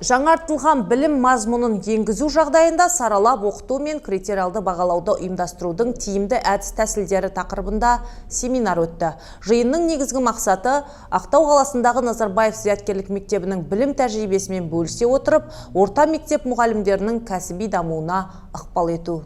Жаңартылған білім мазмұнын енгізу жағдайында саралап оқыту мен критериалды бағалауды ұйымдастырудың тиімді әдіс тәсілдері тақырыбында семинар өтті. Жиынның негізгі мақсаты Ақтау қаласындағы Назарбаев зияткерлік мектебінің білім тәжірибесімен бөлісе отырып, орта мектеп мұғалімдерінің кәсіби дамуына ықпал ету.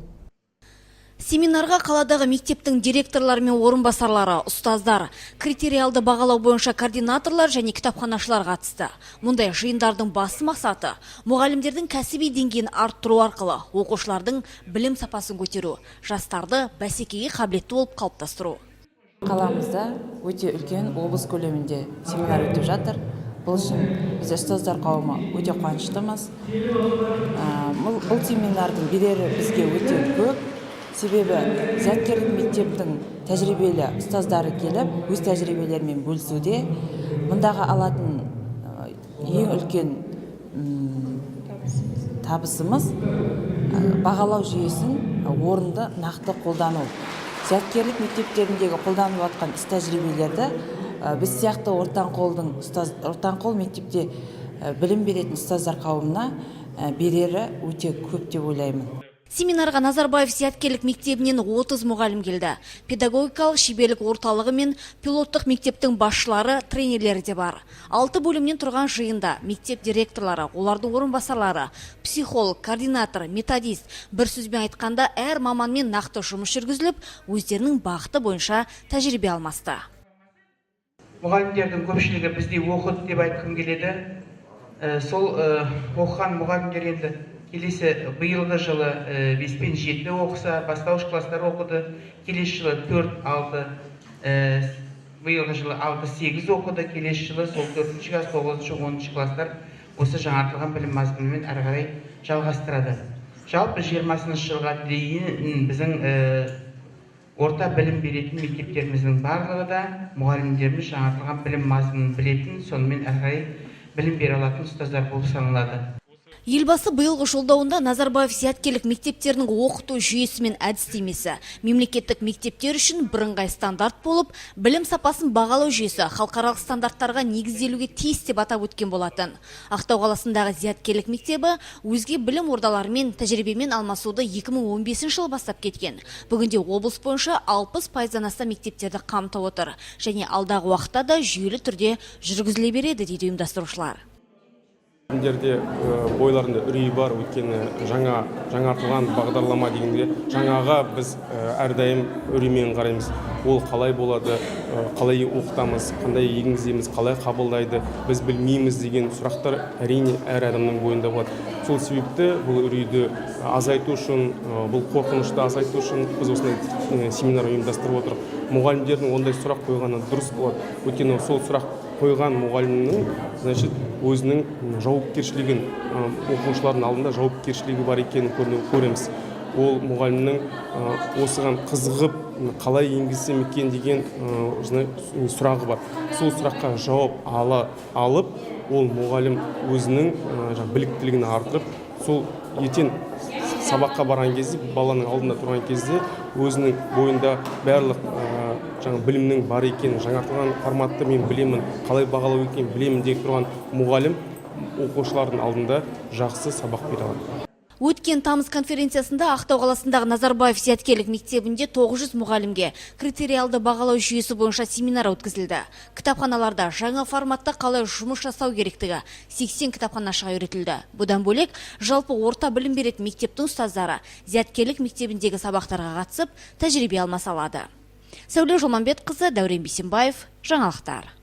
Семинарға қаладағы мектептің директорлары мен орынбасарлары, ұстаздар, критериалды бағалау бойынша координаторлар және кітапханашылар қатысты. Мұндай жиындардың басты мақсаты мұғалімдердің кәсіби деңгейін арттыру арқылы оқушылардың білім сапасын көтеру, жастарды бәсекеге қабілетті болып қалыптастыру. Қаламызда өте үлкен облыс көлемінде семинар өтіп жатыр. Бұл үшін біз ұстаздар қауымы өте қуаныштымыз. Бұл семинардың берері бізге өте көп. Себебі зияткерлік мектептің тәжірибелі ұстаздары келіп, өз тәжірибелерімен бөлісуде. Мұндағы алатын ең үлкен табысымыз бағалау жүйесін орынды нақты қолдану. Зияткерлік мектептеріндегі қолданып жатқан іс тәжірибелерді біз сияқты ортан қол мектепте білім беретін ұстаздар қауымына берері өте көп деп ойлаймын. Семинарға Назарбаев зияткерлік мектебінен 30 мұғалім келді. Педагогикалық шеберлік орталығы мен пилоттық мектептің басшылары, тренерлері де бар. 6 бөлімнен тұрған жиында мектеп директорлары, олардың орынбасарлары, психолог, координатор, методист, бір сөзбен айтқанда әр маманмен нақты жұмыс жүргізіліп, өздерінің бағыты бойынша тәжірибе алмасты. Мұғалімдердің көпшілігі бізде оқыды деп айтқым келеді. Сол оқыған мұғалімдер енді келесі биылғы жылы 5 пен 7 оқыса, бастауыш класстар оқыды. Келесі жылы 4-6, биылғы жылы 6-8 оқыды. Келесі жылы сол 4-ші класс, 9-ші, 10-ші класстар осы жаңартылған білім мазмұнымен әрі қарай жалғастырады. Жалпы 20-ші жылға дейін біздің орта білім беретін мектептеріміздің барлығы да мұғалімдеріміз жаңартылған білім мазмұнын білетін, сонымен әрі қарай білім бере алатын ұстаздар болып саналады. Елбасы биылғы жолдауында Назарбаев зияткерлік мектептерінің оқыту жүйесі мен әдістемесі мемлекеттік мектептер үшін бірыңғай стандарт болып, білім сапасын бағалау жүйесі халықаралық стандарттарға негізделуге тиіс деп атап өткен болатын. Ақтау қаласындағы зияткерлік мектебі өзге білім ордаларымен тәжірибемен алмасуды 2015 жылы бастап кеткен. Бүгінде облыс бойынша 60%-нан астам мектептерді қамтып отыр және алдағы уақытта да жүйелі түрде жүргізіле береді дейді ұйымдастырушылар. Мұғалімдерде бойларында үрей бар, өйткені жаңартылған бағдарлама дегенде жаңаға біз әрдайым үреймен қараймыз. Ол қалай болады, қалай оқытамыз, қандай енгіземіз, қалай қабылдайды, біз білмейміз деген сұрақтар әрине әр адамның бойында болады. Сол себепті бұл үрейді азайту үшін, бұл қорқынышты азайту үшін біз осындай семинар ұйымдастырып отырмыз. Мұғалімдердің ондай сұрақ қойғаны дұрыс болады. Өйткені сол сұрақ қойған мұғалімнің өзінің жауапкершілігін, оқушылардың алдында жауапкершілігі бар екенін көреміз. Ол мұғалімнің осыған қызығып, қалай енгізсем екен деген сұрағы бар. Сол сұраққа жауап алып, ол мұғалім өзінің біліктілігін арттырып, сол ертең сабаққа барған кезде, баланың алдында тұрған кезде өзінің бойында барлық білімнің бар екенін, жаңартылған форматты мен білемін, қалай бағалау екенін білемін деп тұрған мұғалім оқушылардың алдында жақсы сабақ бере алады. Өткен тамыз конференциясында Ақтау қаласындағы Назарбаев зияткерлік мектебінде 900 мұғалімге критериалды бағалау жүйесі бойынша семинар өткізілді. Кітапханаларда жаңа форматта қалай жұмыс жасау керектігі 80 кітапханашыға үйретілді. Бұдан бөлек, жалпы орта білім беретін мектептің ұстаздары зияткерлік мектебіндегі сабақтарға қатысып, тәжірибе алмаса алады. Сәуле Жолманбетқызы, Дәурен Бейсенбаев, жаңалықтар.